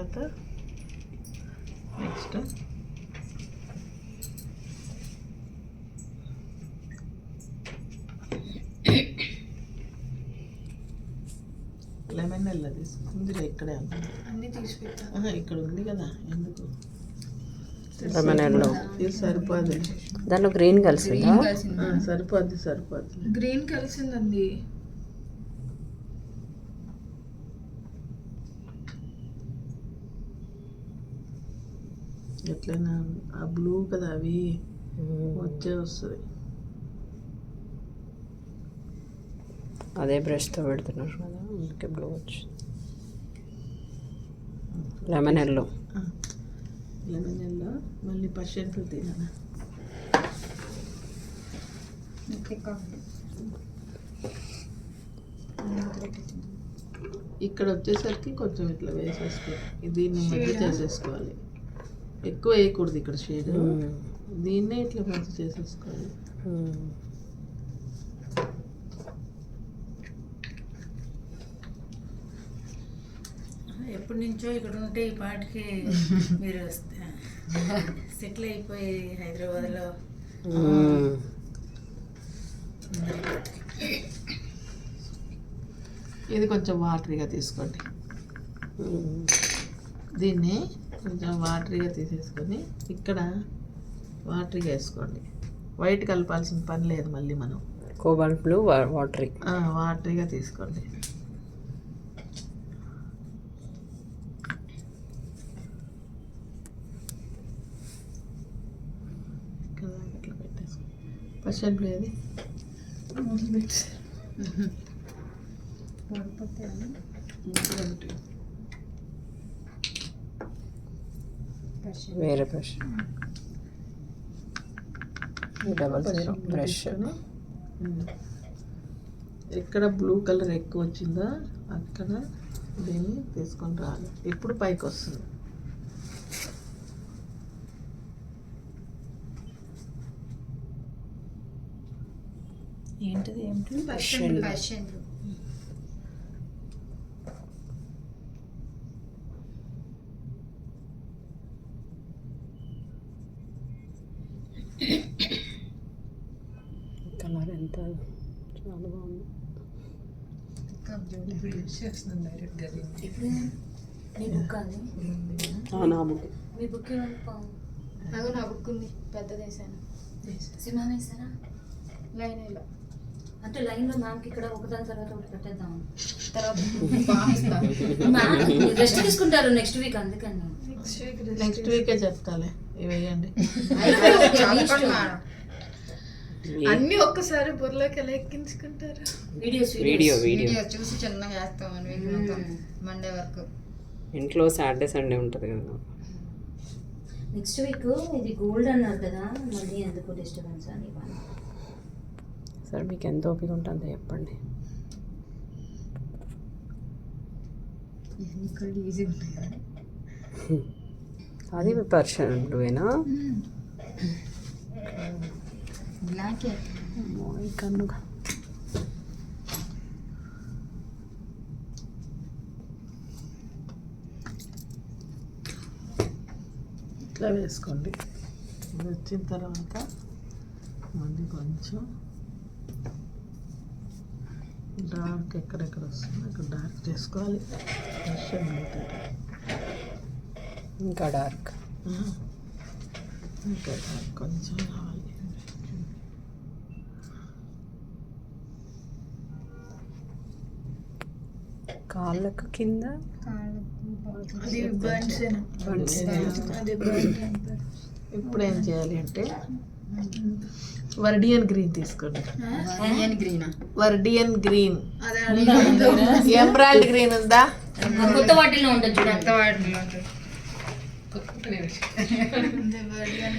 తర్వాత next lemon yellow తీసుకుంది. ఇక్కడే అన్నీ తీసి పెట్టా. ఇక్కడ ఉంది కదా, ఎందుకు లెమన్ ఎల్లో ఇది సరిపోదు. దాంట్లో గ్రీన్ కలిసిందా? సరిపోద్ది. గ్రీన్ కలిసిందండి. ఎట్లయినా ఆ బ్లూ కదా, అవి వస్తుంది. అదే బ్రష్తో పెడుతున్నారు కదా, అందుకే బ్లూ వచ్చింది. లెమన్ ఎల్లో మళ్ళీ పర్షియన్ ఫ్రూట్ తినా. ఇక్కడ వచ్చేసరికి కొంచెం ఇట్లా వేసేసుకో, దీన్ని మధ్య చేసేసుకోవాలి. ఎక్కువ వేయకూడదు ఇక్కడ షేడ్, దీన్నే ఇట్లా మంచి చేసేసుకోవాలి. ఎప్పటి నుంచో ఇక్కడ ఉంటే ఈ పాటికి మీరు సెటిల్ అయిపోయి హైదరాబాద్లో. ఇది కొంచెం వాటరీగా తీసుకోండి. దీన్ని కొంచెం వాటరీగా తీసేసుకొని ఇక్కడ వాటరీగా వేసుకోండి. వైట్ కలపాల్సిన పని లేదు. మళ్ళీ మనం కోబాల్ట్ బ్లూ వాటరీగా తీసుకోండి. ఇట్లా పెట్టేసుకోండి. పర్షియన్ బ్లూ ఏది వేరే బ్రష్, డబల్ జీరో బ్రష్. ఎక్కడ బ్లూ కలర్ ఎక్కువ వచ్చిందో అక్కడ దీన్ని తీసుకొని రావాలి. ఇప్పుడు పైకి వస్తుంది. ఏంటిది ఏంటి పర్షియన్ కలర్ ఎంత చాలా బాగుంది. నా బుక్ మీ బుక్ నాకు నా బుక్ ఉంది, పెద్దది వేసాను. సింహం వేసారా? లైన్ ఇలా అంటే లైన్లో మ్యామ్కి ఇక్కడ ఒకదాని తర్వాత ఒకటి పెట్టేద్దాం. తర్వాత రెస్ట్ తీసుకుంటారు నెక్స్ట్ వీక్, అందుకని నెక్స్ట్ వీకే చెప్తాలే. ఇవి వేయండి. అన్ని ఒక్కసారి బుర్రలోకి ఎలా ఎక్కించుకుంటారు. వీడియో చూసి చిన్నగా వేస్తాం మండే వరకు. ఇంట్లో సాటర్డే సండే ఉంటుంది కదా. నెక్స్ట్ వీక్ ఇది గోల్డ్ అన్నారు కదా, మళ్ళీ ఎందుకు డిస్టర్బెన్స్ అని. సరే మీకు ఎంత ఓపిక ఉంటుందో చెప్పండి. ఈజీగా ఉంటాయి కదా. అది పర్షియన్ బ్లూనా? బ్లాక్ కన్నుగా ఇట్లా వేసుకోండి. ఇది వచ్చిన తర్వాత మళ్ళీ కొంచెం డార్క్ ఎక్కడెక్కడ వస్తుందో అక్కడ డార్క్ చేసుకోవాలి. ఇంకా డార్క్ కొంచెం రావాలి. కాళ్ళకు కింద ఇప్పుడు ఏం చేయాలి అంటే వర్డియన్ గ్రీన్ తీసుకోండి. వర్డియన్ గ్రీన్, ఎమరాల్డ్ గ్రీన్ ఉందా? కొత్త వాటిలో ఉంటుంది చూడండి.